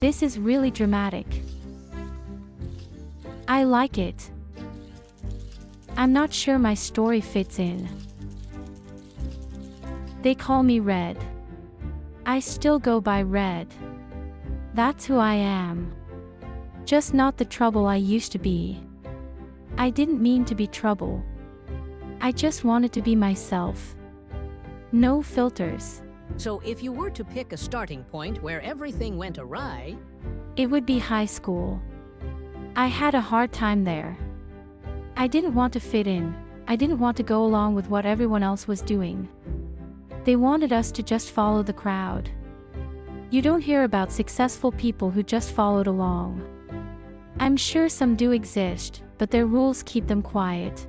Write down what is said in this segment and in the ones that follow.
This is really dramatic. I like it. I'm not sure my story fits in. They call me Red. I still go by Red. That's who I am. Just not the trouble I used to be. I didn't mean to be trouble. I just wanted to be myself. No filters. So if you were to pick a starting point where everything went awry, it would be high school. I had a hard time there. I didn't want to fit in. I didn't want to go along with what everyone else was doing. They wanted us to just follow the crowd. You don't hear about successful people who just followed along. I'm sure some do exist, but their rules keep them quiet.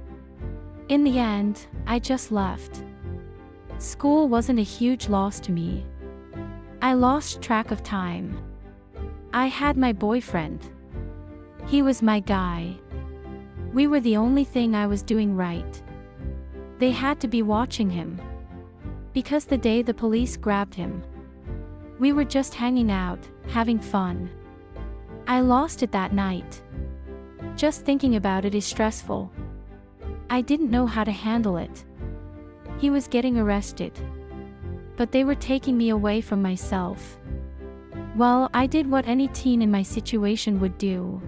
In the end, I just left. School wasn't a huge loss to me. I lost track of time. I had my boyfriend. He was my guy. We were the only thing I was doing right. They had to be watching him. Because the day the police grabbed him, we were just hanging out, having fun. I lost it that night. Just thinking about it is stressful. I didn't know how to handle it. He was getting arrested. But they were taking me away from myself. Well, I did what any teen in my situation would do.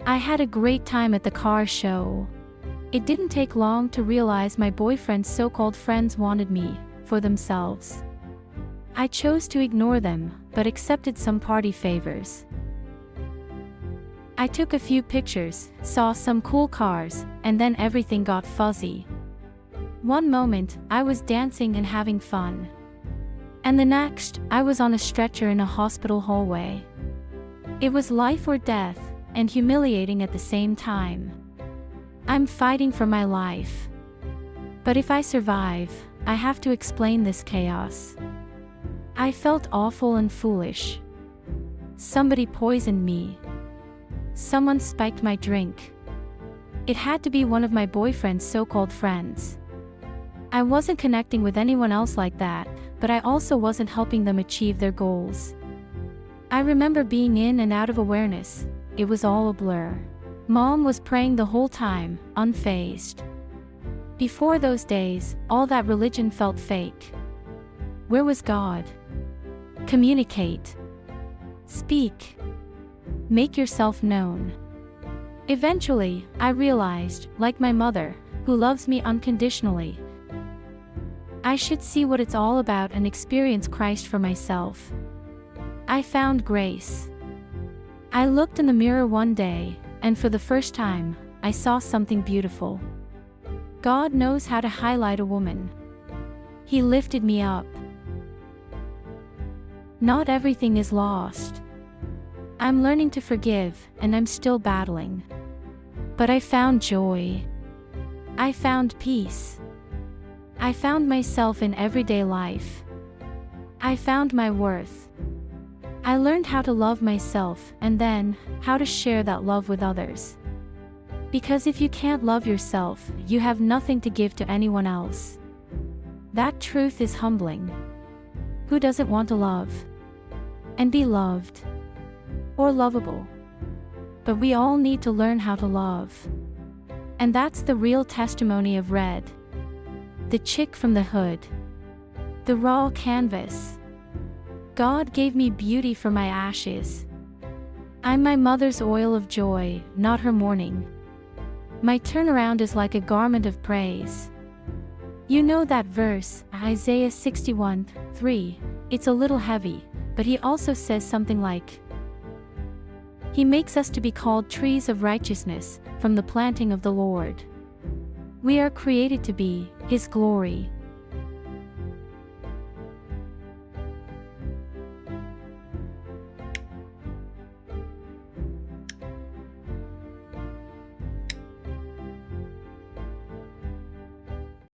I had a great time at the car show. It didn't take long to realize my boyfriend's so-called friends wanted me for themselves. I chose to ignore them, but accepted some party favors. I took a few pictures, saw some cool cars, and then everything got fuzzy. One moment, I was dancing and having fun. And the next, I was on a stretcher in a hospital hallway. It was life or death, and humiliating at the same time. I'm fighting for my life. But if I survive, I have to explain this chaos. I felt awful and foolish. Somebody poisoned me. Someone spiked my drink. It had to be one of my boyfriend's so-called friends. I wasn't connecting with anyone else like that, but I also wasn't helping them achieve their goals. I remember being in and out of awareness. It was all a blur. Mom was praying the whole time, unfazed. Before those days, all that religion felt fake. Where was God? Communicate. Speak. Make yourself known. Eventually, I realized, like my mother, who loves me unconditionally, I should see what it's all about and experience Christ for myself. I found grace. I looked in the mirror one day, and for the first time, I saw something beautiful. God knows how to highlight a woman. He lifted me up. Not everything is lost. I'm learning to forgive, and I'm still battling. But I found joy. I found peace. I found myself in everyday life. I found my worth. I learned how to love myself and then how to share that love with others. Because if you can't love yourself, you have nothing to give to anyone else. That truth is humbling. Who doesn't want to love and be loved or lovable? But we all need to learn how to love. And that's the real testimony of Red. The chick from the hood. The raw canvas. God gave me beauty for my ashes. I'm my mother's oil of joy, not her mourning. My turnaround is like a garment of praise. You know that verse, Isaiah 61:3. It's a little heavy, but he also says something like, He makes us to be called trees of righteousness, from the planting of the Lord. We are created to be His glory.